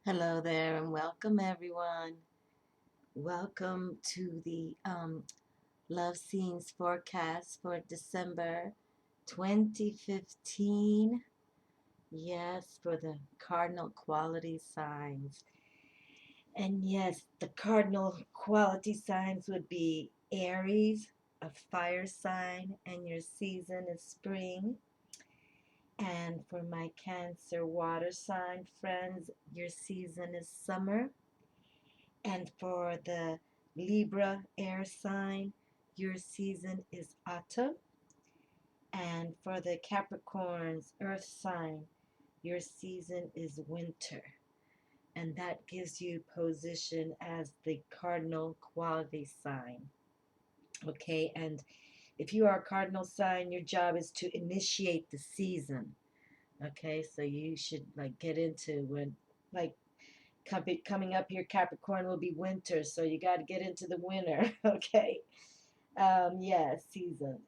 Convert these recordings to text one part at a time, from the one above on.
Hello there and welcome everyone. Welcome to the Love Scenes forecast for December 2015. Yes, for the cardinal quality signs. And yes, the cardinal quality signs would be Aries, a fire sign, and your season is spring. And for my Cancer water sign friends, your season is summer. And for the Libra air sign, your season is autumn. And for the Capricorn's earth sign, your season is winter. And that gives you position as the cardinal quality sign. Okay, and if you are a cardinal sign, your job is to initiate the season. Okay, so you should like get into when like coming up here, Capricorn will be winter, so you got to get into the winter. Okay. Yeah, season.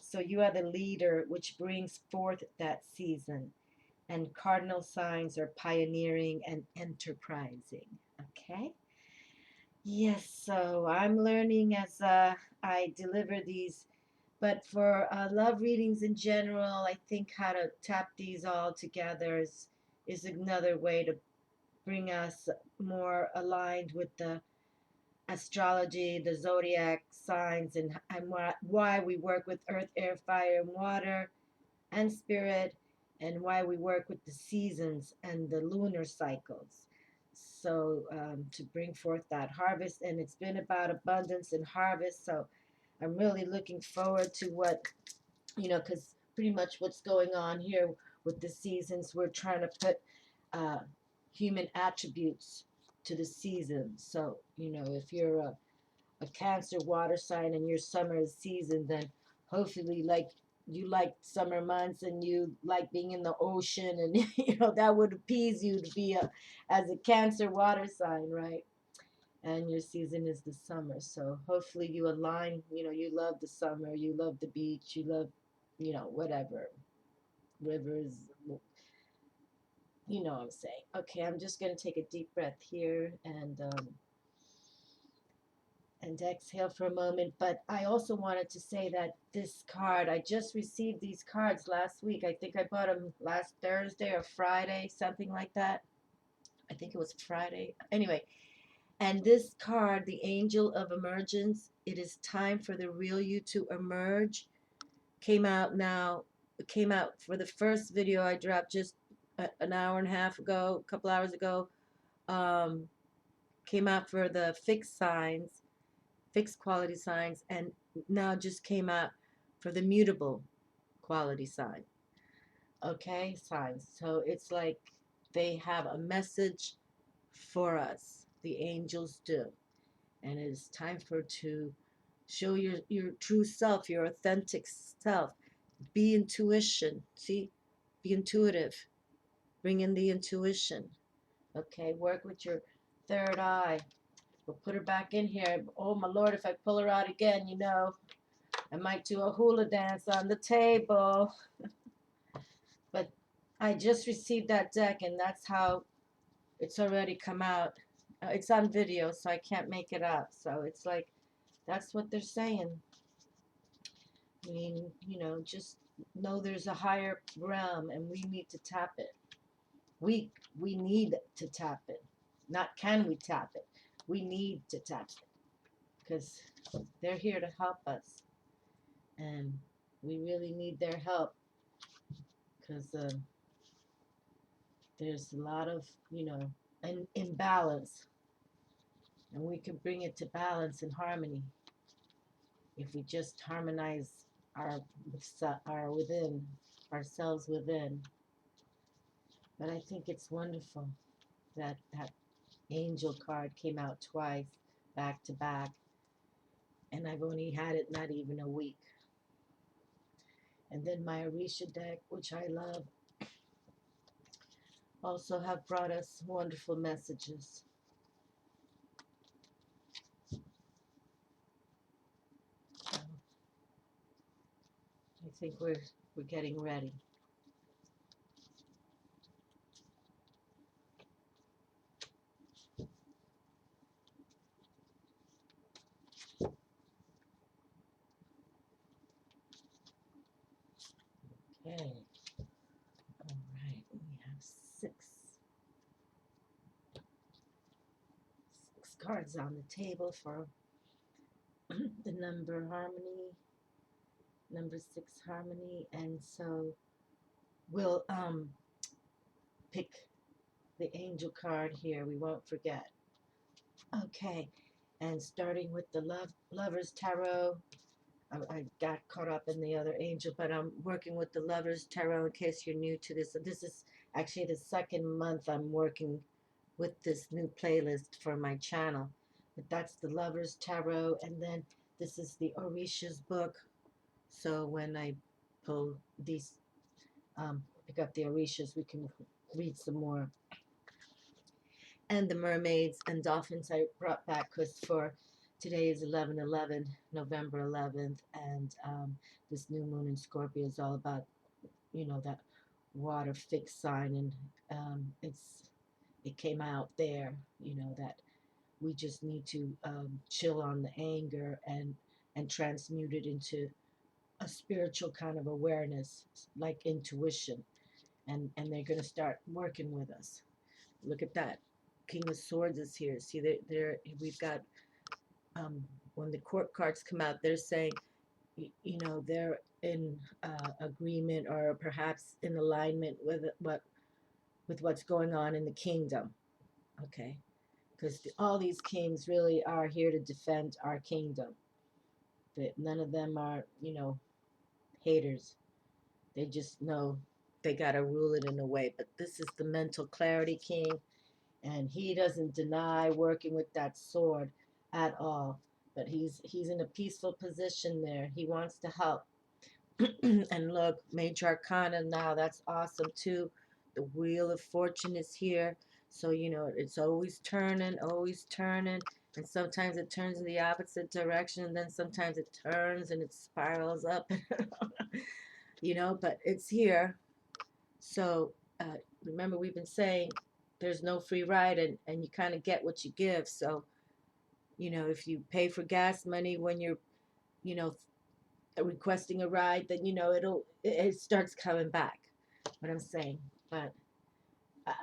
So you are the leader, which brings forth that season. And cardinal signs are pioneering and enterprising. Okay. Yes, so I'm learning as I deliver these. But for love readings in general, I think how to tap these all together is another way to bring us more aligned with the astrology, the zodiac signs, and why we work with earth, air, fire, and water, and spirit, and why we work with the seasons and the lunar cycles. So, to bring forth that harvest, and it's been about abundance and harvest. So, I'm really looking forward to what, because pretty much what's going on here with the seasons, we're trying to put uh, human attributes to the season. So, if you're a Cancer water sign and your summer is season, then hopefully, like, you like summer months and you like being in the ocean, and that would appease you to be as a Cancer water sign, right? And your season is the summer. So hopefully you align, you love the summer, you love the beach, you love, whatever, rivers, you know what I'm saying. Okay, I'm just going to take a deep breath here and exhale for a moment. But I also wanted to say that this card, I just received these cards last week. I think I bought them last Thursday or Friday, something like that. I think it was Friday. Anyway, and this card, the Angel of Emergence, it is time for the real you to emerge, came out now. It came out for the first video I dropped just an hour and a half ago, a couple hours ago. Um, Came out for the fixed signs, fixed quality signs, and now just came out for the mutable quality sign. Okay, signs. So it's like they have a message for us. The angels do. And it is time for to show your true self, your authentic self. Be intuition. See? Be intuitive. Bring in the intuition. Okay, work with your third eye. We'll put her back in here. Oh my Lord, if I pull her out again, I might do a hula dance on the table. But I just received that deck, and that's how it's already come out. It's on video, so I can't make it up. So it's like, that's what they're saying. I mean, just know there's a higher realm, and we need to tap it. We we need to tap it. Not can we tap it. We need to tap it because they're here to help us, and we really need their help because there's a lot of an imbalance, and we can bring it to balance and harmony if we just harmonize our within ourselves within. But I think it's wonderful that that angel card came out twice back to back, and I've only had it not even a week. And then my Orisha deck, which I love, also have brought us wonderful messages. So I think we're getting ready. Okay. All right. We have six cards on the table for the number harmony, number 6 harmony, and so we'll pick the angel card here. We won't forget. Okay, and starting with the Lover's Tarot. I got caught up in the other angel, but I'm working with the Lover's Tarot in case you're new to this. So this is actually the second month I'm working with this new playlist for my channel. But that's the Lover's Tarot, and then this is the Orisha's book. So when I pull these, pick up the Orishas, we can read some more. And the mermaids and dolphins I brought back because for today is 11/11, November 11th, and this new moon in Scorpio is all about, you know, that water fixed sign, and it came out there, you know, that we just need to chill on the anger and transmute it into a spiritual kind of awareness, like intuition, and they're going to start working with us. Look at that. King of Swords is here. See, we've got, when the court cards come out, they're saying, you know, they're in agreement or perhaps in alignment with what's going on in the kingdom. Okay, because all these kings really are here to defend our kingdom. That none of them are, you know, haters. They just know they got to rule it in a way. But this is the mental clarity king, and he doesn't deny working with that sword at all. But he's in a peaceful position there. He wants to help. And look, Major Arcana now, that's awesome too. The Wheel of Fortune is here. So, you know, it's always turning, and sometimes it turns in the opposite direction, and then sometimes it turns and it spirals up. You know, but it's here. So remember, we've been saying there's no free ride, and you kind of get what you give. So, you know, if you pay for gas money when you're, you know, requesting a ride, then, you know, it starts coming back. What I'm saying, but uh,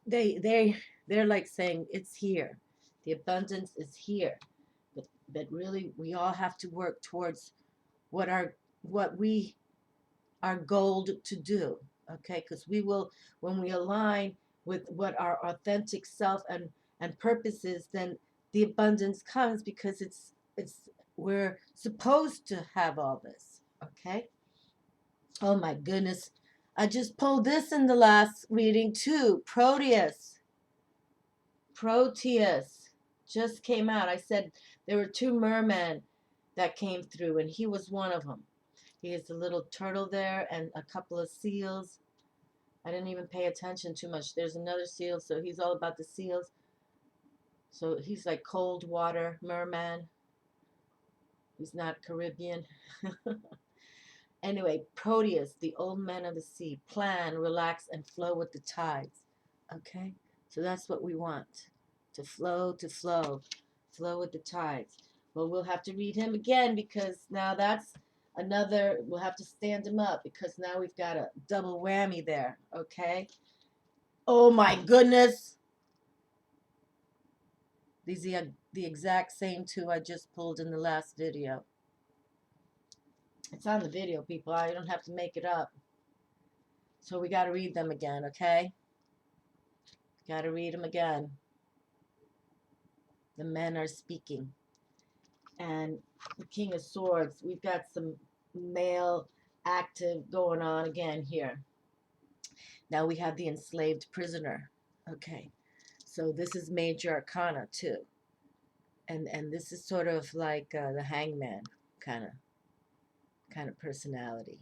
they're like saying it's here. The abundance is here, but really we all have to work towards what we are goaled to do. Okay, because we will, when we align with what our authentic self and purpose is, then the abundance comes because it's we're supposed to have all this. Okay. Oh my goodness, I just pulled this in the last reading too. Proteus just came out. I said there were 2 mermen that came through, and he was one of them. He has a little turtle there and a couple of seals. I didn't even pay attention too much. There's another seal, so he's all about the seals. So he's like cold water merman. He's not Caribbean. Anyway, Proteus, the old man of the sea, plan, relax, and flow with the tides. Okay? So that's what we want. To flow with the tides. Well, we'll have to read him again because now that's another, we'll have to stand him up because now we've got a double whammy there. Okay? Oh my goodness. These are the exact same 2 I just pulled in the last video. It's on the video, people. I don't have to make it up. So we got to read them again, okay? Got to read them again. The men are speaking. And the King of Swords, we've got some male active going on again here. Now we have the enslaved prisoner. Okay. So this is Major Arcana too. And this is sort of like the hangman kind of personality.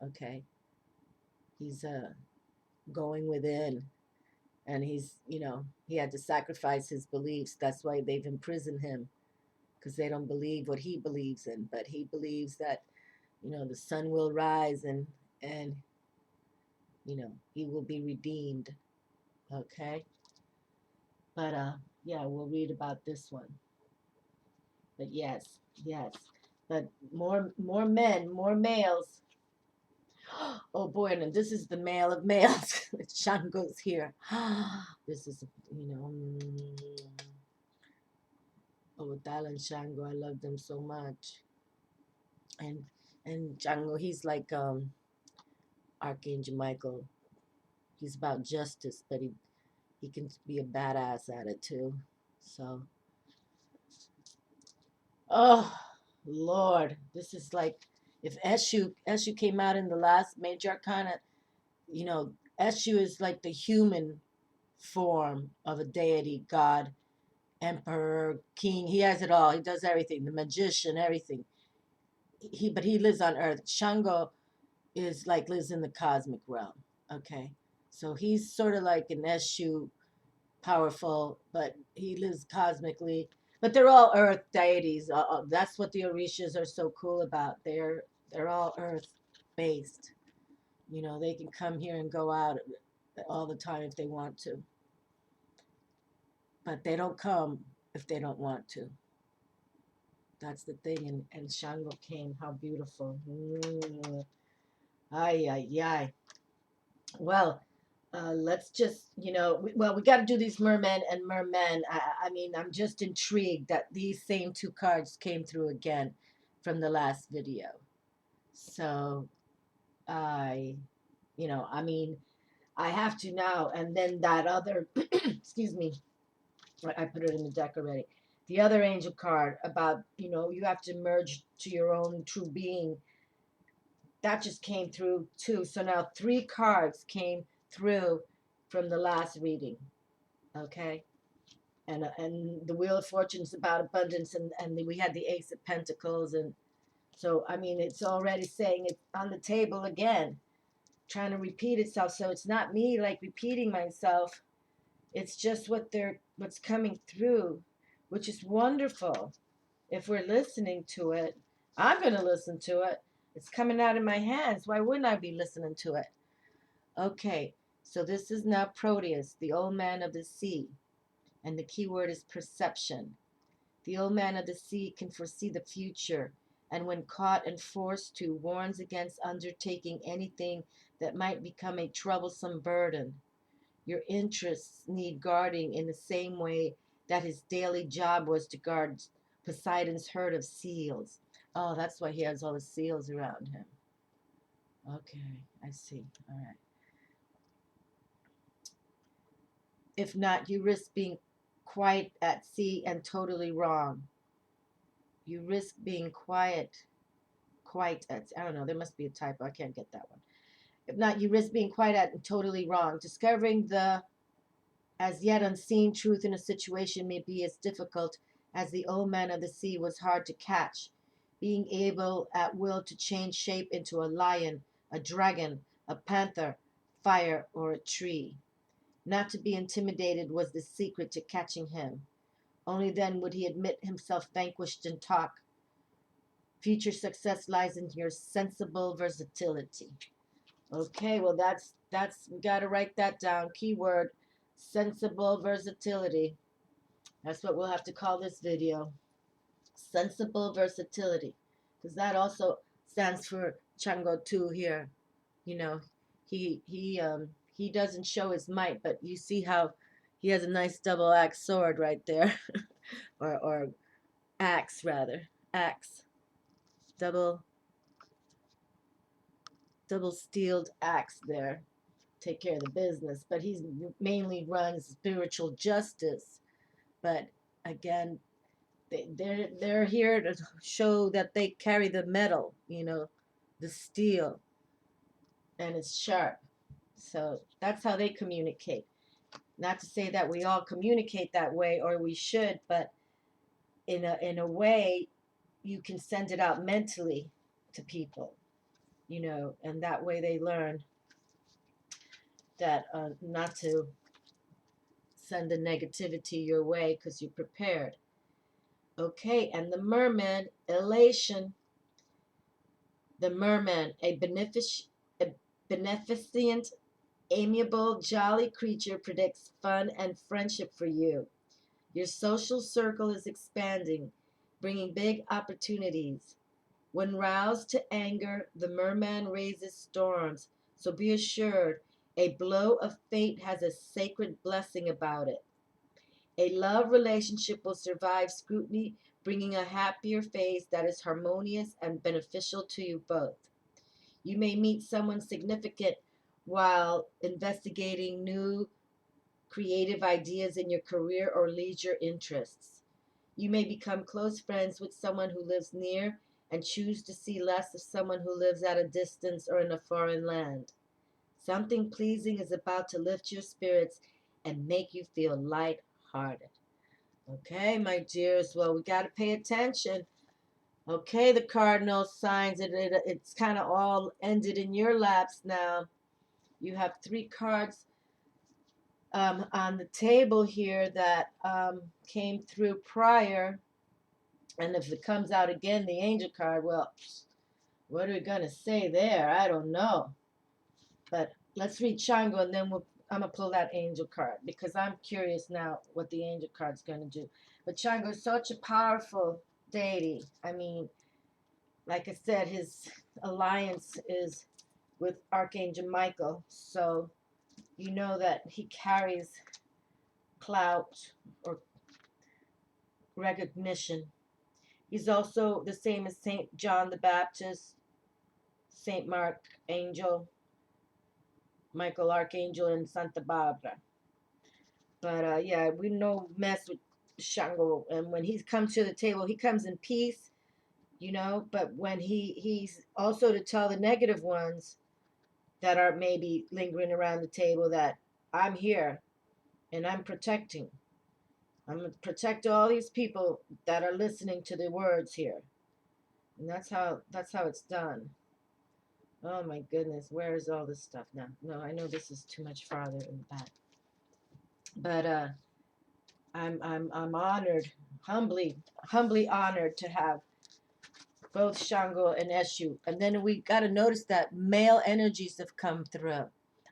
Okay. He's going within, and he's, you know, he had to sacrifice his beliefs. That's why they've imprisoned him, because they don't believe what he believes in. But he believes that, you know, the sun will rise and you know, he will be redeemed. Okay. But yeah, we'll read about this one. But yes. But more men, more males. Oh boy, and this is the male of males. Shango's here. This is, oh, Tal and Shango, I love them so much. And Shango, he's like Archangel Michael. He's about justice, but he can be a badass at it too. So, oh Lord, this is like if Eshu came out in the last major arcana, Eshu is like the human form of a deity, God, emperor, king. He has it all. He does everything. The magician, everything. But he lives on Earth. Shango is like lives in the cosmic realm. Okay, so he's sort of like an Eshu, powerful, but he lives cosmically. But they're all Earth deities. That's what the Orishas are so cool about. They're all Earth based. They can come here and go out all the time if they want to. But they don't come if they don't want to. That's the thing. And Shango came. How beautiful. Ay, ay, ay. Well, let's just, we got to do these mermen and mermen. I mean, I'm just intrigued that these same two cards came through again from the last video. So, I mean, I have to now. And then that other, excuse me, I put it in the deck already. The other angel card about, you have to merge to your own true being. That just came through too. So now 3 cards came through from the last reading. Okay. And the Wheel of Fortune is about abundance, and we had the Ace of Pentacles. And so, I mean, it's already saying it's on the table again, trying to repeat itself. So it's not me like repeating myself. It's just what's coming through, which is wonderful. If we're listening to it, I'm going to listen to it. It's coming out of my hands. Why wouldn't I be listening to it? Okay, so this is now Proteus, the old man of the sea. And the key word is perception. The old man of the sea can foresee the future, and when caught and forced to, warns against undertaking anything that might become a troublesome burden. Your interests need guarding in the same way that his daily job was to guard Poseidon's herd of seals. Oh, that's why he has all the seals around him. Okay, I see. All right. If not, you risk being quiet at sea and totally wrong. You risk being quite at, I don't know, there must be a typo. I can't get that one. If not, you risk being quiet at and totally wrong. Discovering the as yet unseen truth in a situation may be as difficult as the old man of the sea was hard to catch. Being able at will to change shape into a lion, a dragon, a panther, fire, or a tree. Not to be intimidated was the secret to catching him. Only then would he admit himself vanquished and talk. Future success lies in your sensible versatility. Okay, well that's we got to write that down. Keyword, sensible versatility. That's what we'll have to call this video. Sensible versatility. Because that also stands for Chango 2 here. He doesn't show his might, but you see how he has a nice double-axe sword right there. or axe rather. Axe. Double steeled axe there. Take care of the business. But he mainly runs spiritual justice. But again, they're here to show that they carry the metal, the steel, and it's sharp. So that's how they communicate. Not to say that we all communicate that way, or we should, but in a way, you can send it out mentally to people, and that way they learn that not to send the negativity your way because you're prepared. Okay, and the merman, elation. The merman, a beneficent, amiable, jolly creature, predicts fun and friendship for you. Your social circle is expanding, bringing big opportunities. When roused to anger, the merman raises storms. So be assured, a blow of fate has a sacred blessing about it. A love relationship will survive scrutiny, bringing a happier phase that is harmonious and beneficial to you both. You may meet someone significant while investigating new creative ideas in your career or leisure interests. You may become close friends with someone who lives near and choose to see less of someone who lives at a distance or in a foreign land. Something pleasing is about to lift your spirits and make you feel light-hearted. Okay, my dears, well, we got to pay attention. Okay, the cardinal signs, it's kind of all ended in your laps now. You have 3 cards on the table here that came through prior. And if it comes out again, the angel card, well, what are we going to say there? I don't know. But let's read Shango, and then I'm going to pull that angel card because I'm curious now what the angel card's going to do. But Shango is such a powerful deity. I mean, like I said, his alliance is with Archangel Michael. So you know that he carries clout or recognition. He's also the same as St. John the Baptist, St. Mark Angel, Michael Archangel, and Santa Barbara. But yeah, we no mess with Shango. And when he comes to the table, he comes in peace, you know. But when he's also to tell the negative ones that are maybe lingering around the table that I'm here and I'm protecting. I'm going to protect all these people that are listening to the words here. And that's how it's done. Oh my goodness, where is all this stuff now? No, I know this is too much farther in the back. But I'm honored, humbly honored to have both Shango and Eshu. And then we got to notice that male energies have come through.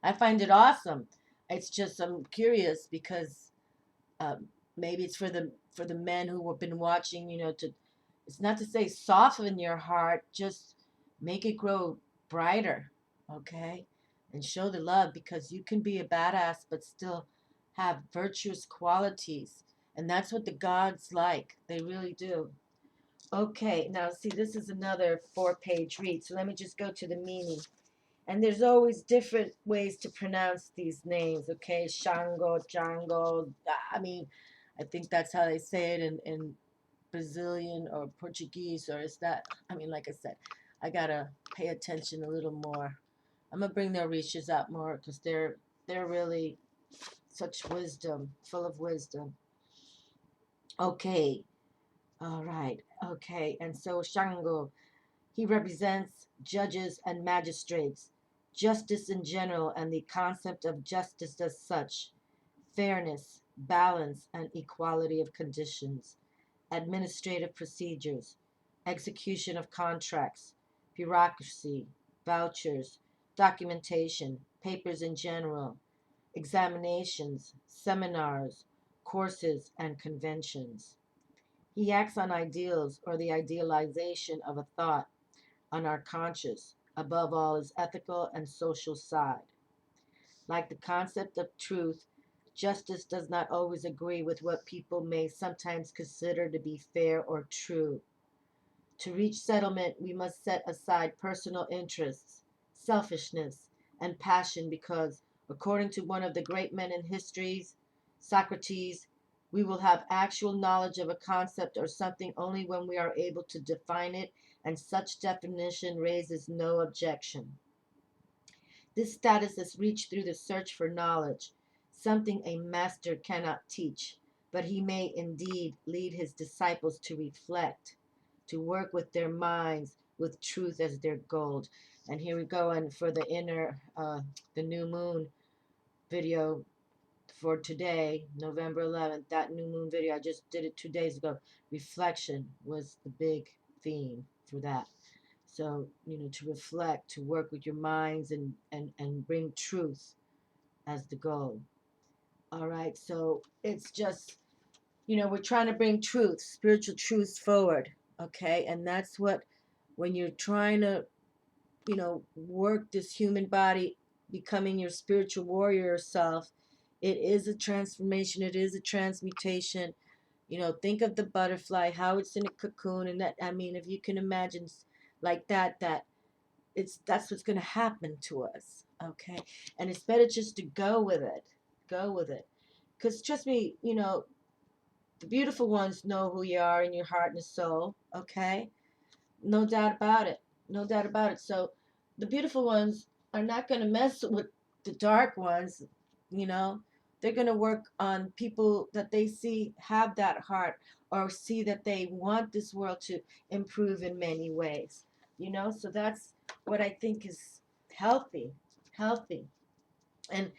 I find it awesome. It's just I'm curious because maybe it's for the men who have been watching. You know, to it's not to say soften your heart, just make it grow brighter, okay? And show the love because you can be a badass but still have virtuous qualities. And that's what the gods like. They really do. Okay, now see, this is another 4-page read. So let me just go to the meaning. And there's always different ways to pronounce these names, okay? Shango, Django. I mean, I think that's how they say it in Brazilian or Portuguese, or is that, I mean, like I said, I gotta pay attention a little more. I'm gonna bring their reaches out more because they're really such wisdom, full of wisdom. Okay, all right, okay, and so Shango, he represents judges and magistrates, justice in general, and the concept of justice as such, fairness, balance, and equality of conditions, administrative procedures, execution of contracts, bureaucracy, vouchers, documentation, papers in general, examinations, seminars, courses, and conventions. He acts on ideals or the idealization of a thought on our conscious, above all, his ethical and social side. Like the concept of truth, justice does not always agree with what people may sometimes consider to be fair or true. To reach settlement, we must set aside personal interests, selfishness, and passion because, according to one of the great men in history, Socrates, we will have actual knowledge of a concept or something only when we are able to define it, and such definition raises no objection. This status is reached through the search for knowledge, something a master cannot teach, but he may indeed lead his disciples to reflect, to work with their minds with truth as their gold. And here we go, and for the the new moon video for today, November 11th, that new moon video, I just did it 2 days ago. Reflection was the big theme for that. So, you know, to reflect, to work with your minds and bring truth as the goal. All right, so it's just, you know, we're trying to bring truth, spiritual truths forward, okay? And that's what when you're trying to, work this human body, becoming your spiritual warrior self, it is a transformation, it is a transmutation. Think of the butterfly, how it's in a cocoon, and that, I mean, if you can imagine like that, that's what's going to happen to us, okay? And it's better just to go with it. Go with it. Because trust me, the beautiful ones know who you are in your heart and soul, okay? No doubt about it. No doubt about it. So the beautiful ones are not going to mess with the dark ones, you know. They're going to work on people that they see have that heart, or see that they want this world to improve in many ways, So that's what I think is healthy. Healthy. And,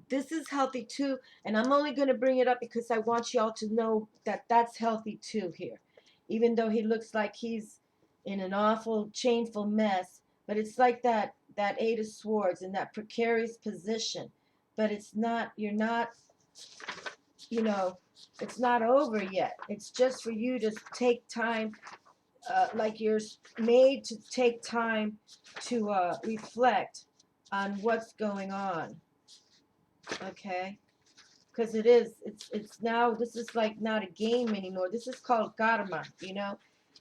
this is healthy too. And I'm only going to bring it up because I want y'all to know that that's healthy too here. Even though he looks like he's in an awful, shameful mess. But it's like that Eight of Swords in that precarious position. But it's not, you're not, you know, it's not over yet. It's just for you to take time, like you're made to take time to reflect on what's going on. Okay, because it's now, this is like not a game anymore. This is called karma.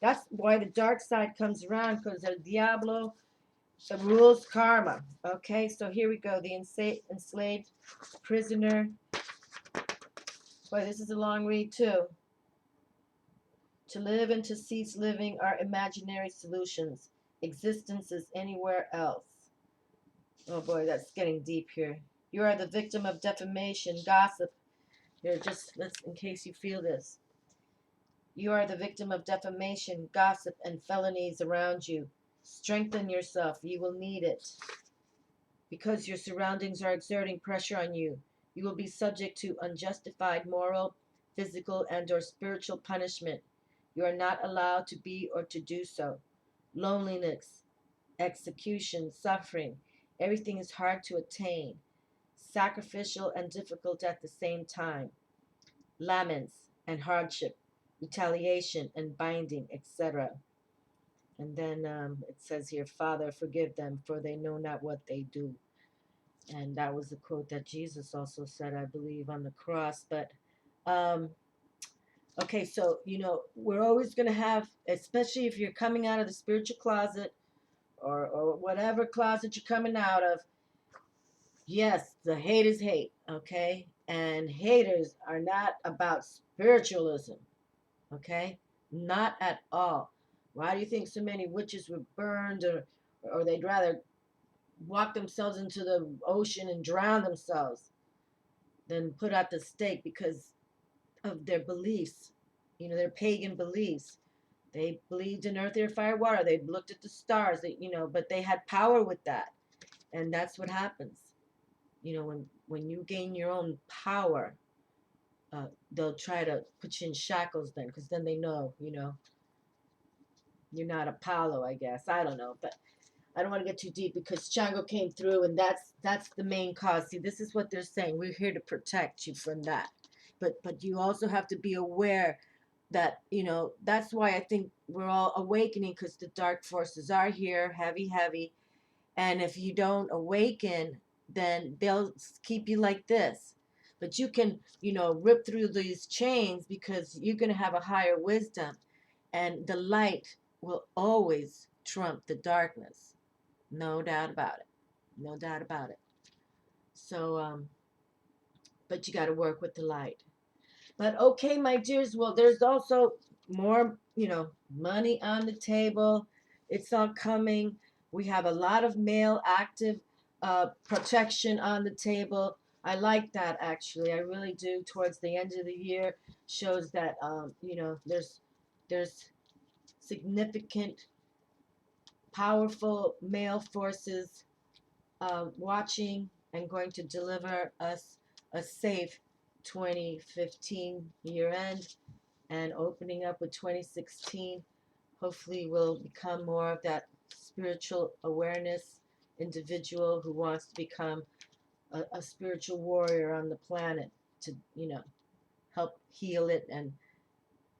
That's why the dark side comes around, because el diablo rules karma. Okay, so here we go. The enslaved prisoner. Boy, this is a long read too. To live and to cease living are imaginary solutions. Existence is anywhere else. Oh boy, that's getting deep here. You are the victim of defamation, gossip. Here, just let's, in case you feel this. You are the victim of defamation, gossip, and felonies around you. Strengthen yourself. You will need it. Because your surroundings are exerting pressure on you, you will be subject to unjustified moral, physical, and/or spiritual punishment. You are not allowed to be or to do so. Loneliness, execution, suffering. Everything is hard to attain. Sacrificial and difficult at the same time. Laments and hardship, retaliation and binding, etc. And then it says here, Father, forgive them, for they know not what they do. And that was a quote that Jesus also said, I believe, on the cross. But, okay, so, we're always going to have, especially if you're coming out of the spiritual closet, or whatever closet you're coming out of, yes, the hate is hate, okay? And haters are not about spiritualism, okay? Not at all. Why do you think so many witches were burned, or they'd rather walk themselves into the ocean and drown themselves than put out the stake? Because of their beliefs, their pagan beliefs. They believed in earth, air, fire, water. They looked at the stars, but they had power with that. And that's what happens. When you gain your own power, they'll try to put you in shackles then, because then they know, you're not Apollo, I guess. I don't know, but I don't want to get too deep, because Chango came through, and that's the main cause. See, this is what they're saying. We're here to protect you from that. But you also have to be aware that, that's why I think we're all awakening, because the dark forces are here, heavy, heavy. And if you don't awaken, then they'll keep you like this. But you can, rip through these chains, because you're going to have a higher wisdom. And the light will always trump the darkness. No doubt about it. No doubt about it. So, but you got to work with the light. But okay, my dears, well, there's also more, money on the table. It's all coming. We have a lot of male active protection on the table. I like that, actually. I really do. Towards the end of the year, shows that, there's significant, powerful male forces watching and going to deliver us a safe 2015 year end, and opening up with 2016. Hopefully we'll become more of that spiritual awareness individual who wants to become a spiritual warrior on the planet to, help heal it and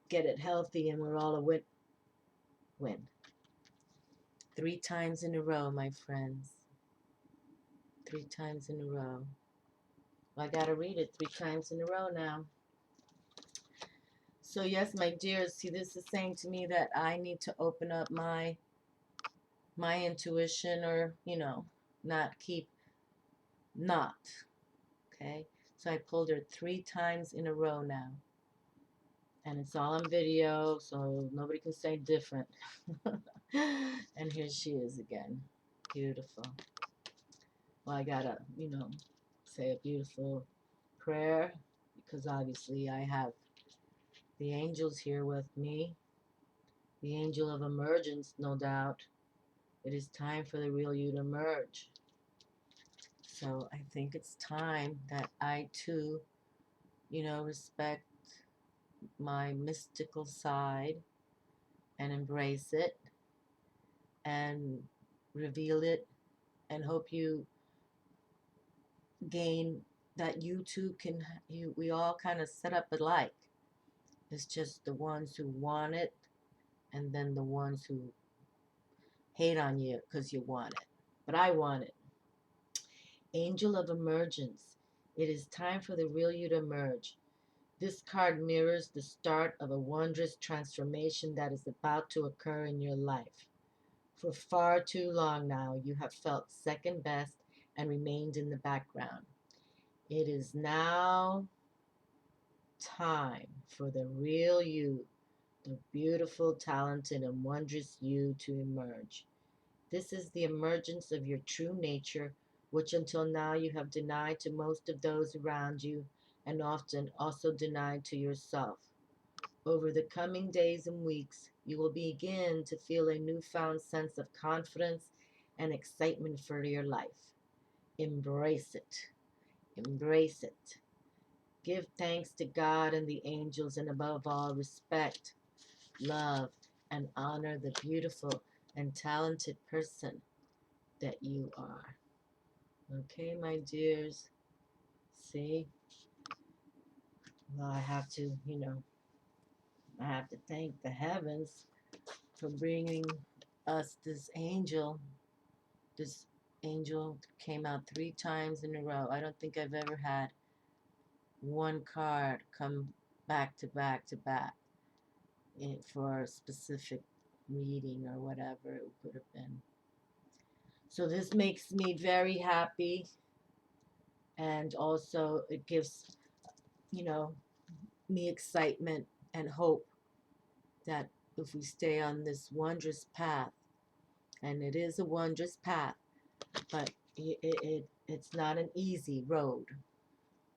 get it healthy, and we're all a win. 3 times in a row, my friends. 3 times in a row. Well, I gotta read it 3 times in a row now. So yes, my dears, see, this is saying to me that I need to open up my intuition, or, not. Okay? So I pulled her 3 times in a row now. And it's all on video, so nobody can say different. And here she is again. Beautiful. Well, I gotta, say a beautiful prayer, because obviously I have the angels here with me. The angel of emergence, no doubt. It is time for the real you to emerge. So I think it's time that I too, respect my mystical side and embrace it and reveal it, and hope you gain that you too can, we all kind of set up alike. It's just the ones who want it, and then the ones who hate on you because you want it. But I want it. Angel of emergence. It is time for the real you to emerge. This card mirrors the start of a wondrous transformation that is about to occur in your life. For far too long now, you have felt second best and remained in the background. It is now time for the real you, the beautiful, talented, and wondrous you to emerge. This is the emergence of your true nature, which until now you have denied to most of those around you, and often also denied to yourself. Over the coming days and weeks, you will begin to feel a newfound sense of confidence and excitement for your life. Embrace it. Embrace it. Give thanks to God and the angels, and above all, respect, love, and honor the beautiful and talented person that you are. Okay, my dears. See? Well, I have to, I have to thank the heavens for bringing us this angel. This angel came out 3 times in a row. I don't think I've ever had one card come back to back to back for a specific reading or whatever it could have been. So this makes me very happy, and also it gives, me excitement and hope that if we stay on this wondrous path, and it is a wondrous path, but it's not an easy road.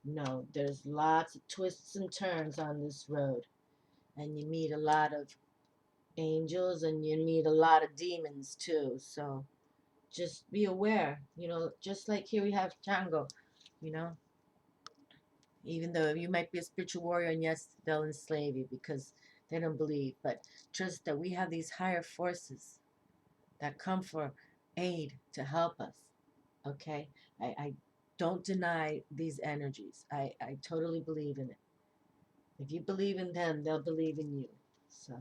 No, there's lots of twists and turns on this road, and you meet a lot of angels and you meet a lot of demons too. So just be aware, just like here we have Django, you know, even though you might be a spiritual warrior, and yes, they'll enslave you because they don't believe, but trust that we have these higher forces that come for aid to help us. Okay, I don't deny these energies. I totally believe in it. If you believe in them, they'll believe in you. So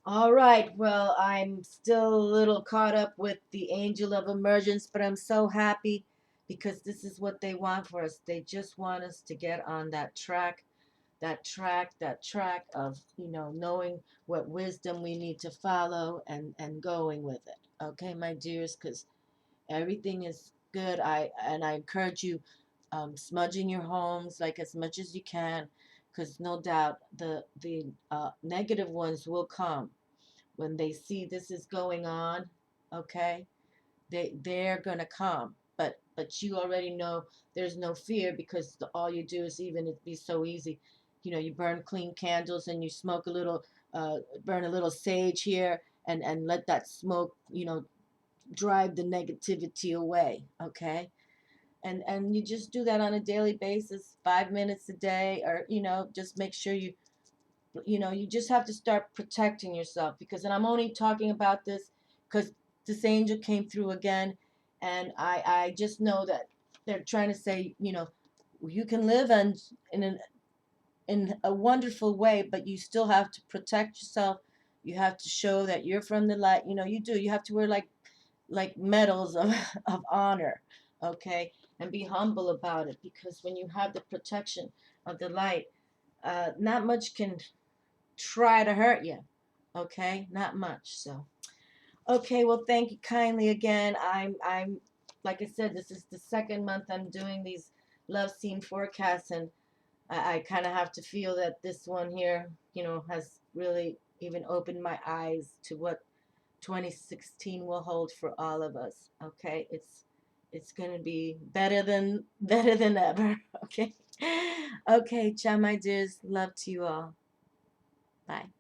all right, well, I'm still a little caught up with the angel of emergence, but I'm so happy because this is what they want for us. They just want us to get on that track of, knowing what wisdom we need to follow, and going with it. Okay, my dears, because everything is good. I encourage you, smudging your homes like as much as you can, because no doubt the negative ones will come when they see this is going on. Okay, they're gonna come, but you already know there's no fear, because all you do is, even it'd be so easy, you burn clean candles and you smoke a little, burn a little sage here, and let that smoke, drive the negativity away. Okay, and you just do that on a daily basis, 5 minutes a day, or just make sure you just have to start protecting yourself, because, and I'm only talking about this because this angel came through again, and I just know that they're trying to say, you can live in a wonderful way, but you still have to protect yourself, You have to show that you're from the light. You know, you do. You have to wear like medals of, of honor, okay? And be humble about it, because when you have the protection of the light, not much can try to hurt you, okay? Not much. So, okay, well, thank you kindly again. I'm like I said, this is the second month I'm doing these love scene forecasts, and I kind of have to feel that this one here, you know, has really even opened my eyes to what 2016 will hold for all of us. Okay, it's gonna be better than ever. Okay, okay, ciao, my dears. Love to you all. Bye.